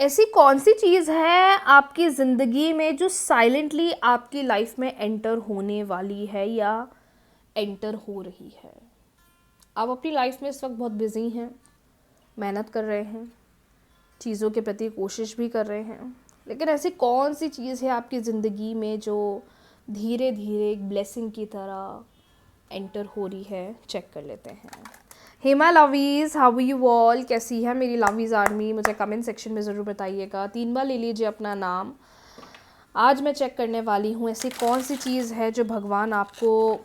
ऐसी कौन सी चीज़ है आपकी ज़िंदगी में जो साइलेंटली आपकी लाइफ में एंटर होने वाली है या एंटर हो रही है? आप अपनी लाइफ में इस वक्त बहुत बिजी हैं, मेहनत कर रहे हैं, चीज़ों के प्रति कोशिश भी कर रहे हैं, लेकिन ऐसी कौन सी चीज़ है आपकी ज़िंदगी में जो धीरे धीरे एक ब्लेसिंग की तरह एंटर हो रही है? चेक कर लेते हैं। Hey my lovies, how are you all? कैसी है मेरी लवीज़ आर्मी? मुझे कमेंट सेक्शन में ज़रूर बताइएगा। 3 बार ले लीजिए अपना नाम। आज मैं चेक करने वाली हूँ ऐसी कौन सी चीज़ है जो भगवान आपको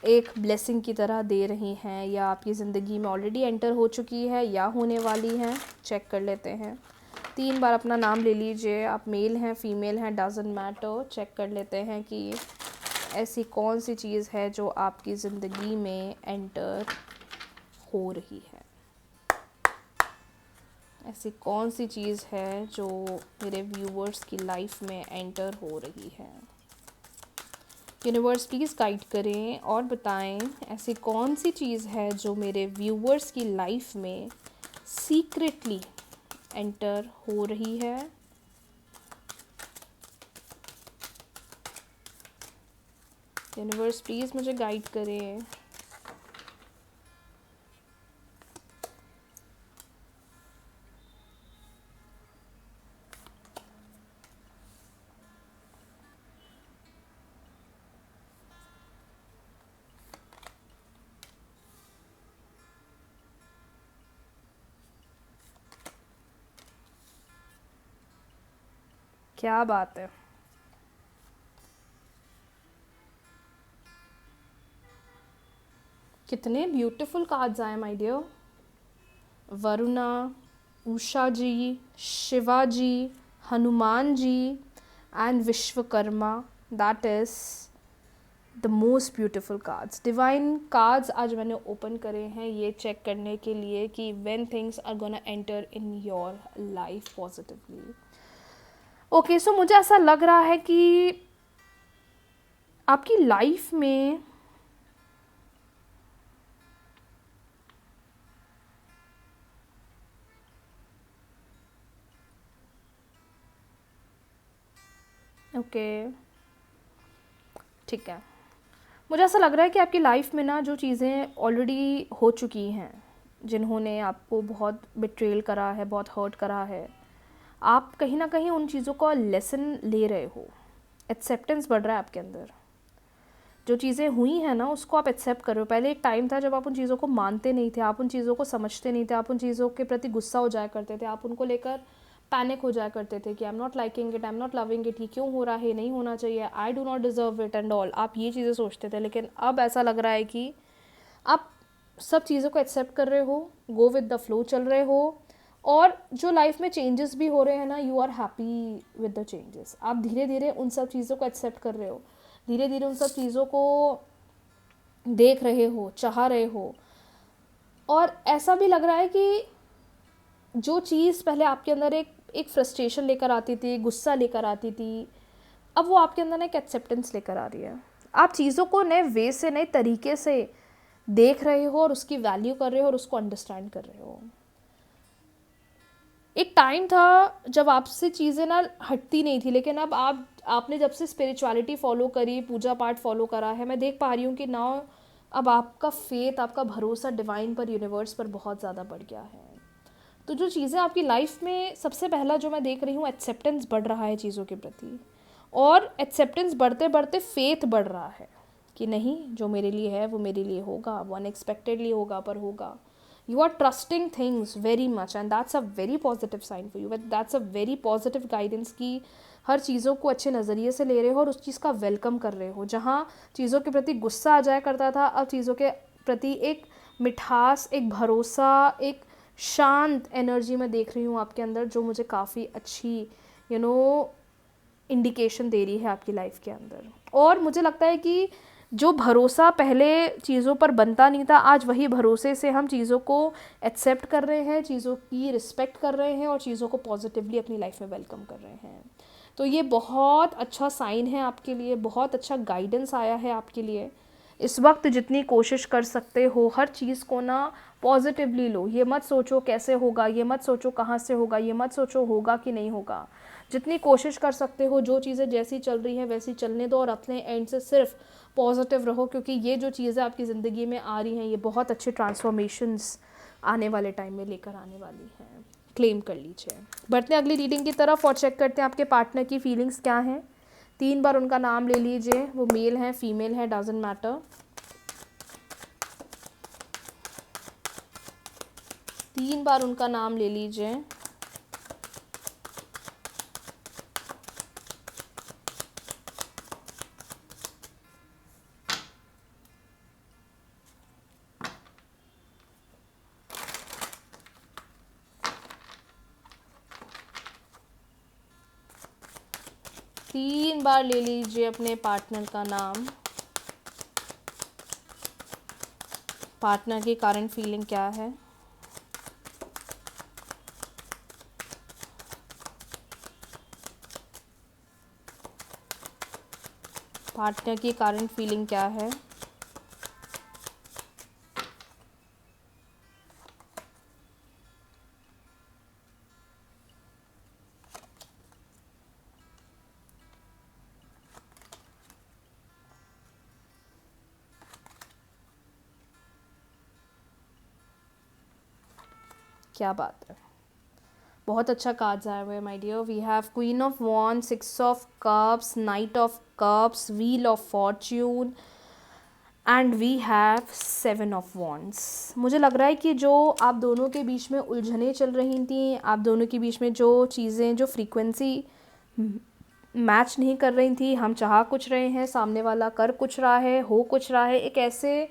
एक ब्लेसिंग की तरह दे रही हैं या आपकी ज़िंदगी में ऑलरेडी एंटर हो चुकी है या होने वाली हैं। चेक कर लेते हैं। 3 बार अपना नाम ले लीजिए। आप मेल हैं, फीमेल हैं, डजंट मैटर। चेक कर लेते हैं कि ऐसी कौन सी चीज़ है जो आपकी ज़िंदगी में एंटर हो रही है। ऐसी कौन सी चीज़ है जो मेरे व्यूवर्स की लाइफ में एंटर हो रही है। यूनिवर्स प्लीज़ गाइड करें और बताएं ऐसी कौन सी चीज़ है जो मेरे व्यूवर्स की लाइफ में सीक्रेटली एंटर हो रही है। यूनिवर्स प्लीज़ मुझे गाइड करें। क्या बात है। कितने ब्यूटीफुल कार्ड्स आए my dear. Varuna, Usha ji, Shiva ji, Hanuman ji and Vishwakarma. That is the most beautiful cards, divine cards आज मैंने ओपन करे हैं ये चेक करने के लिए कि when things are gonna enter in your life positively. Okay, so मुझे ऐसा लग रहा है कि आपकी लाइफ में ओके ठीक है, मुझे ऐसा लग रहा है कि आपकी लाइफ में ना जो चीज़ें ऑलरेडी हो चुकी हैं, जिन्होंने आपको बहुत बिट्रेल करा है, बहुत हर्ट करा है, आप कहीं ना कहीं उन चीज़ों का लेसन ले रहे हो। एक्सेप्टेंस बढ़ रहा है आपके अंदर। जो चीज़ें हुई हैं ना उसको आप एक्सेप्ट कर रहे हो। पहले एक टाइम था जब आप उन चीज़ों को मानते नहीं थे, आप उन चीज़ों को समझते नहीं थे, आप उन चीज़ों के प्रति गुस्सा हो जाया करते थे, आप उनको लेकर पैनिक हो जाया करते थे कि I am not liking it, I am not loving it, ये क्यों हो रहा है, नहीं होना चाहिए, I do not deserve it and all. आप ये चीज़ें सोचते थे, लेकिन अब ऐसा लग रहा है कि आप सब चीज़ों को एक्सेप्ट कर रहे हो, गो विद द फ्लो चल रहे हो, और जो लाइफ में चेंजेस भी हो रहे हैं ना, you are happy with the changes. आप धीरे धीरे उन सब चीज़ों को एक्सेप्ट कर रहे हो, धीरे धीरे उन सब चीज़ों को देख रहे हो, चाह रहे हो। और ऐसा भी लग रहा है कि जो चीज़ पहले आपके अंदर एक फ्रस्ट्रेशन लेकर आती थी, गुस्सा लेकर आती थी, अब वो आपके अंदर एक एक्सेप्टेंस लेकर आ रही है। आप चीज़ों को नए वे से, नए तरीके से देख रहे हो और उसकी वैल्यू कर रहे हो और उसको अंडरस्टैंड कर रहे हो। एक टाइम था जब आपसे चीज़ें ना हटती नहीं थी, लेकिन अब आपने जब से स्पिरिचुअलिटी फॉलो करी, पूजा पाठ फॉलो करा है, मैं देख पा रही हूँ कि नाउ अब आपका फेथ, आपका भरोसा डिवाइन पर, यूनिवर्स पर बहुत ज़्यादा बढ़ गया है। तो जो चीज़ें आपकी लाइफ में, सबसे पहला जो मैं देख रही हूँ, एक्सेप्टेंस बढ़ रहा है चीज़ों के प्रति, और एक्सेप्टेंस बढ़ते बढ़ते फेथ बढ़ रहा है कि नहीं, जो मेरे लिए है वो मेरे लिए होगा, वो अनएक्सपेक्टेडली होगा पर होगा। You are trusting things very much and that's a very positive sign for you. That's a very positive guidance कि हर चीज़ों को अच्छे नज़रिए से ले रहे हो और उस चीज़ का वेलकम कर रहे हो। जहाँ चीज़ों के प्रति गुस्सा आ जाया करता था, अब चीज़ों के प्रति एक मिठास, एक भरोसा, एक शांत एनर्जी मैं देख रही हूँ आपके अंदर, जो मुझे काफ़ी अच्छी इंडिकेशन दे रही है आपकी लाइफ के अंदर। और मुझे लगता है कि जो भरोसा पहले चीज़ों पर बनता नहीं था, आज वही भरोसे से हम चीज़ों को एक्सेप्ट कर रहे हैं, चीज़ों की रिस्पेक्ट कर रहे हैं और चीज़ों को पॉजिटिवली अपनी लाइफ में वेलकम कर रहे हैं। तो ये बहुत अच्छा साइन है आपके लिए, बहुत अच्छा गाइडेंस आया है आपके लिए। इस वक्त जितनी कोशिश कर सकते हो हर चीज़ को ना पॉजिटिवली लो। ये मत सोचो कैसे होगा, ये मत सोचो कहाँ से होगा, ये मत सोचो होगा कि नहीं होगा। जितनी कोशिश कर सकते हो जो चीज़ें जैसी चल रही हैं वैसी चलने दो और अपने एंड से सिर्फ पॉजिटिव रहो, क्योंकि ये जो चीज़ें आपकी ज़िंदगी में आ रही हैं ये बहुत अच्छे ट्रांसफॉर्मेशंस आने वाले टाइम में लेकर आने वाली हैं। क्लेम कर लीजिए। बढ़ते हैं अगली रीडिंग की तरफ और चेक करते हैं आपके पार्टनर की फीलिंग्स क्या हैं। 3 बार उनका नाम ले लीजिए, वो मेल है फीमेल है डजंट मैटर। 3 बार उनका नाम ले लीजिए। तीन बार ले लीजिए अपने पार्टनर का नाम। पार्टनर की करंट फीलिंग क्या है? पार्टनर की करंट फीलिंग क्या है? क्या बात है, बहुत अच्छा कार्ड्स आए हुए हैं my dear. We have queen of wands, 6 of cups, knight of cups, wheel of fortune and we have 7 of wands. मुझे लग रहा है कि जो आप दोनों के बीच में उलझनें चल रही थी, आप दोनों के बीच में जो चीज़ें, जो फ्रीक्वेंसी मैच नहीं कर रही थी, हम चाह कुछ रहे हैं, सामने वाला कर कुछ रहा है, हो कुछ रहा है, एक ऐसे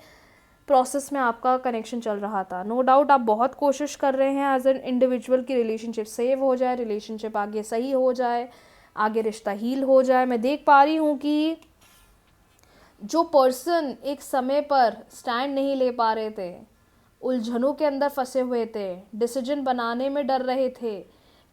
प्रोसेस में आपका कनेक्शन चल रहा था। नो डाउट आप बहुत कोशिश कर रहे हैं एज एन इंडिविजुअल की रिलेशनशिप सेव हो जाए, रिलेशनशिप आगे सही हो जाए, आगे रिश्ता हील हो जाए। मैं देख पा रही हूँ कि जो पर्सन एक समय पर स्टैंड नहीं ले पा रहे थे, उलझनों के अंदर फंसे हुए थे, डिसीजन बनाने में डर रहे थे,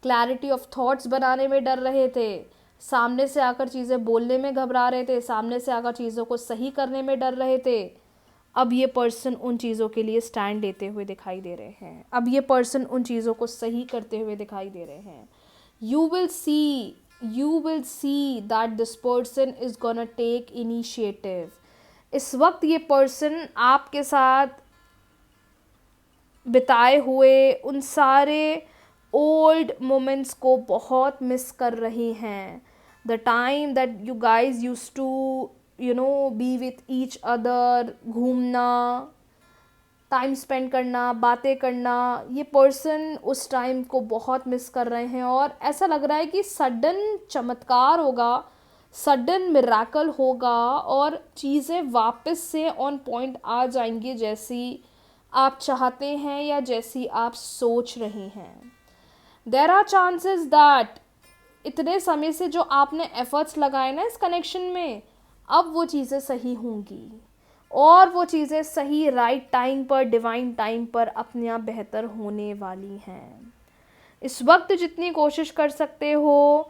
क्लैरिटी ऑफ थॉट्स बनाने में डर रहे थे, सामने से आकर चीज़ें बोलने में घबरा रहे थे, सामने से आकर चीज़ों को सही करने में डर रहे थे, अब ये पर्सन उन चीज़ों के लिए स्टैंड लेते हुए दिखाई दे रहे हैं। अब ये पर्सन उन चीज़ों को सही करते हुए दिखाई दे रहे हैं। You will see that this person is gonna take initiative. इस वक्त ये पर्सन आपके साथ बिताए हुए उन सारे ओल्ड मोमेंट्स को बहुत मिस कर रही हैं। The time that you guys used to be with each other, घूमना, टाइम स्पेंड करना, बातें करना, ये पर्सन उस टाइम को बहुत मिस कर रहे हैं। और ऐसा लग रहा है कि सडन चमत्कार होगा, सडन मिरेकल होगा और चीज़ें वापस से ऑन पॉइंट आ जाएंगी जैसी आप चाहते हैं या जैसी आप सोच रही हैं। देयर आर चांसेस दैट इतने समय से जो आपने एफर्ट्स लगाए ना इस कनेक्शन में, अब वो चीज़ें सही होंगी और वो चीज़ें सही राइट टाइम पर, डिवाइन टाइम पर अपने आप बेहतर होने वाली हैं। इस वक्त जितनी कोशिश कर सकते हो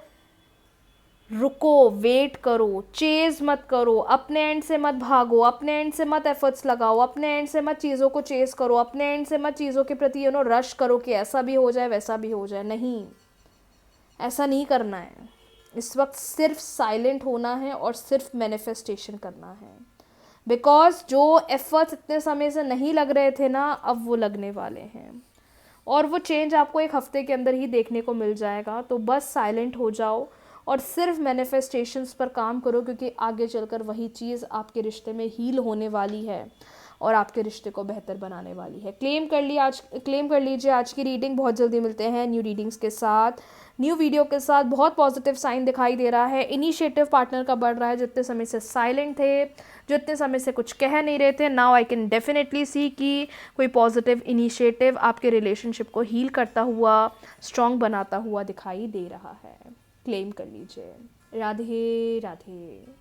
रुको, वेट करो, चेज़ मत करो, अपने एंड से मत भागो, अपने एंड से मत एफर्ट्स लगाओ, अपने एंड से मत चीज़ों को चेज़ करो, अपने एंड से मत चीज़ों के प्रति रश करो कि ऐसा भी हो जाए वैसा भी हो जाए। नहीं, ऐसा नहीं करना है। इस वक्त सिर्फ साइलेंट होना है और सिर्फ मैनिफेस्टेशन करना है। बिकॉज जो एफर्ट्स इतने समय से नहीं लग रहे थे ना, अब वो लगने वाले हैं और वो चेंज आपको 1 हफ्ते के अंदर ही देखने को मिल जाएगा। तो बस साइलेंट हो जाओ और सिर्फ मैनिफेस्टेशंस पर काम करो, क्योंकि आगे चलकर वही चीज़ आपके रिश्ते में हील होने वाली है और आपके रिश्ते को बेहतर बनाने वाली है। क्लेम कर लीजिए आज की रीडिंग। बहुत जल्दी मिलते हैं न्यू रीडिंग्स के साथ, न्यू वीडियो के साथ। बहुत पॉजिटिव साइन दिखाई दे रहा है, इनिशिएटिव पार्टनर का बढ़ रहा है। जितने समय से साइलेंट थे, जो इतने समय से कुछ कह नहीं रहे थे, नाउ आई कैन डेफिनेटली सी कि कोई पॉजिटिव इनिशिएटिव आपके रिलेशनशिप को हील करता हुआ, स्ट्रॉन्ग बनाता हुआ दिखाई दे रहा है। क्लेम कर लीजिए। राधे राधे।